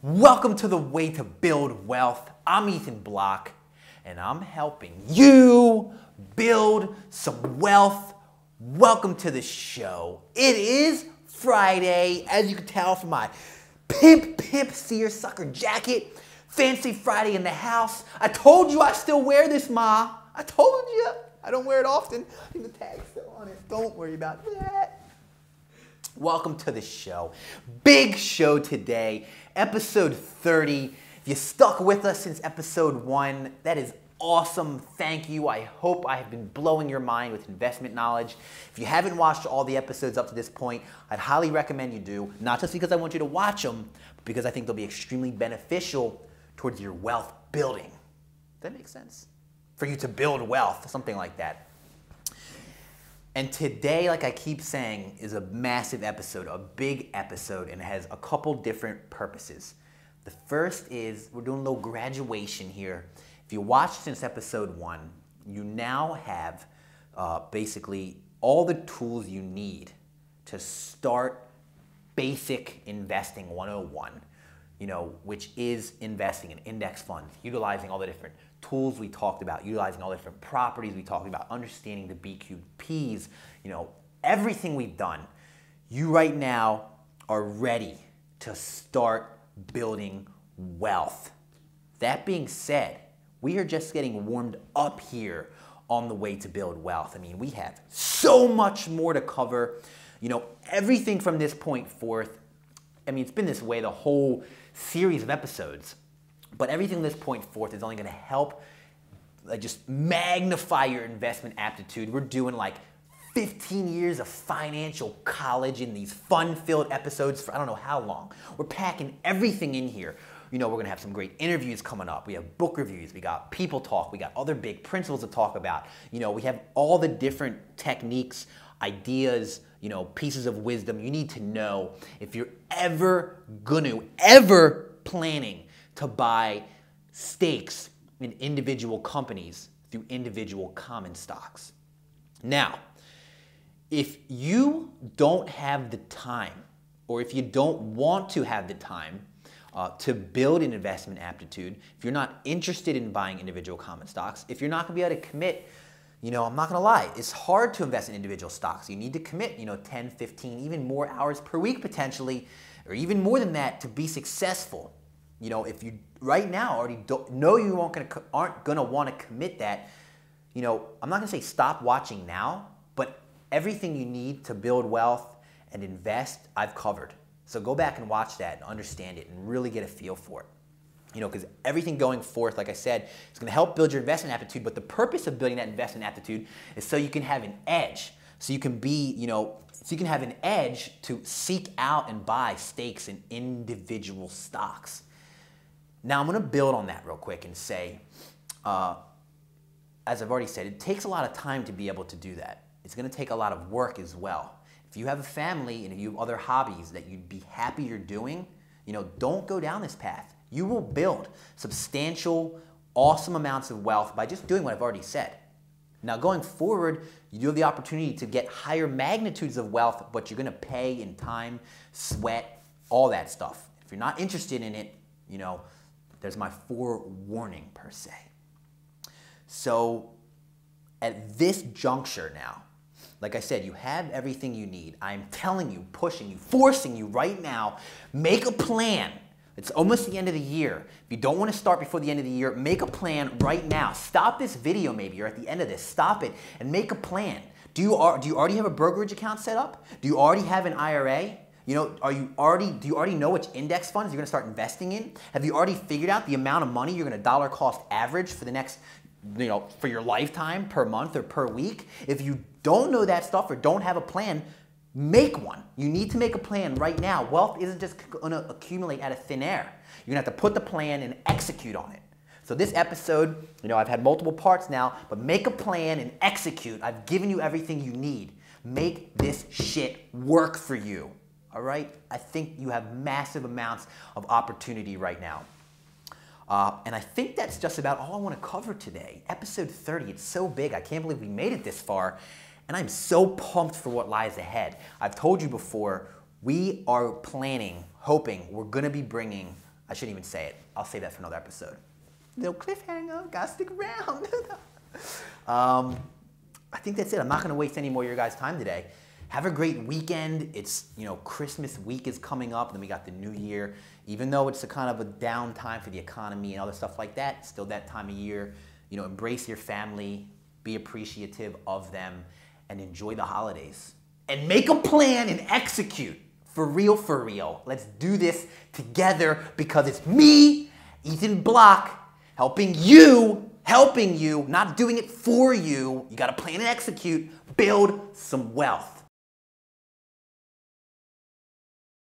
Welcome to the Way to Build Wealth. I'm Ethan Bloch, and I'm helping you build some wealth. Welcome to the show. It is Friday, as you can tell from my pimp seersucker jacket. Fancy Friday in the house. I told you I still wear this, Ma. I told you. I don't wear it often. I think the tag's still on it. Don't worry about that. Welcome to the show. Big show today, episode 30. If you stuck with us since episode 1, that is awesome. Thank you. I hope I have been blowing your mind with investment knowledge. If you haven't watched all the episodes up to this point, I'd highly recommend you do, not just because I want you to watch them, but because I think they'll be extremely beneficial towards your wealth building. Does that make sense? For you to build wealth, something like that. And today, like I keep saying, is a massive episode, a big episode, and it has a couple different purposes. The first is we're doing a little graduation here. If you watched since episode 1, you now have basically all the tools you need to start basic investing 101, which is investing in index funds, utilizing all the different tools we talked about, utilizing all the different properties we talked about, understanding the BQPs, everything we've done. You right now are ready to start building wealth. That being said, we are just getting warmed up here on the Way to Build Wealth. I mean, we have so much more to cover. Everything from this point forth, it's been this way the whole series of episodes. But everything from this point forth is only going to help just magnify your investment aptitude. We're doing like 15 years of financial college in these fun-filled episodes for I don't know how long. We're packing everything in here. We're going to have some great interviews coming up. We have book reviews. We got people talk. We got other big principles to talk about. We have all the different techniques, ideas, pieces of wisdom you need to know if you're ever planning to buy stakes in individual companies through individual common stocks. Now, if you don't have the time, or if you don't want to have the time to build an investment aptitude, if you're not interested in buying individual common stocks, if you're not going to be able to commit, I'm not going to lie, it's hard to invest in individual stocks. You need to commit, 10, 15, even more hours per week potentially, or even more than that to be successful. If you right now already know you aren't going to want to commit that, I'm not going to say stop watching now, but everything you need to build wealth and invest, I've covered. So go back and watch that and understand it and really get a feel for it. Because everything going forth, like I said, is going to help build your investment aptitude, but the purpose of building that investment aptitude is so you can have an edge. So you can be, so you can have an edge to seek out and buy stakes in individual stocks. Now, I'm going to build on that real quick and say, as I've already said, it takes a lot of time to be able to do that. It's going to take a lot of work as well. If you have a family and if you have other hobbies that you'd be happy you're doing, don't go down this path. You will build substantial, awesome amounts of wealth by just doing what I've already said. Now, going forward, you do have the opportunity to get higher magnitudes of wealth, but you're going to pay in time, sweat, all that stuff. If you're not interested in it, there's my forewarning per se. So at this juncture now, like I said, you have everything you need. I'm telling you, pushing you, forcing you right now, make a plan. It's almost the end of the year. If you don't want to start before the end of the year, make a plan right now. Stop this video maybe, or at the end of this, stop it and make a plan. Do you already have a brokerage account set up? Do you already have an IRA? Do you already know which index funds you're going to start investing in? Have you already figured out the amount of money you're going to dollar cost average for the next, for your lifetime per month or per week? If you don't know that stuff or don't have a plan, make one. You need to make a plan right now. Wealth isn't just going to accumulate out of thin air. You're going to have to put the plan and execute on it. So this episode, I've had multiple parts now, but make a plan and execute. I've given you everything you need. Make this shit work for you. All right? I think you have massive amounts of opportunity right now. And I think that's just about all I want to cover today. Episode 30, it's so big. I can't believe we made it this far. And I'm so pumped for what lies ahead. I've told you before, we are planning, hoping, we're going to be bringing I shouldn't even say it. I'll save that for another episode. Little cliffhanger, gotta stick around. I think that's it. I'm not gonna waste any more of your guys' time today. Have a great weekend. It's, Christmas week is coming up, then we got the new year. Even though it's a kind of a down time for the economy and other stuff like that, still that time of year. Embrace your family, be appreciative of them, and enjoy the holidays. And make a plan and execute. For real, for real. Let's do this together because it's me, Ethan Bloch, helping you, not doing it for you. You gotta plan and execute, build some wealth.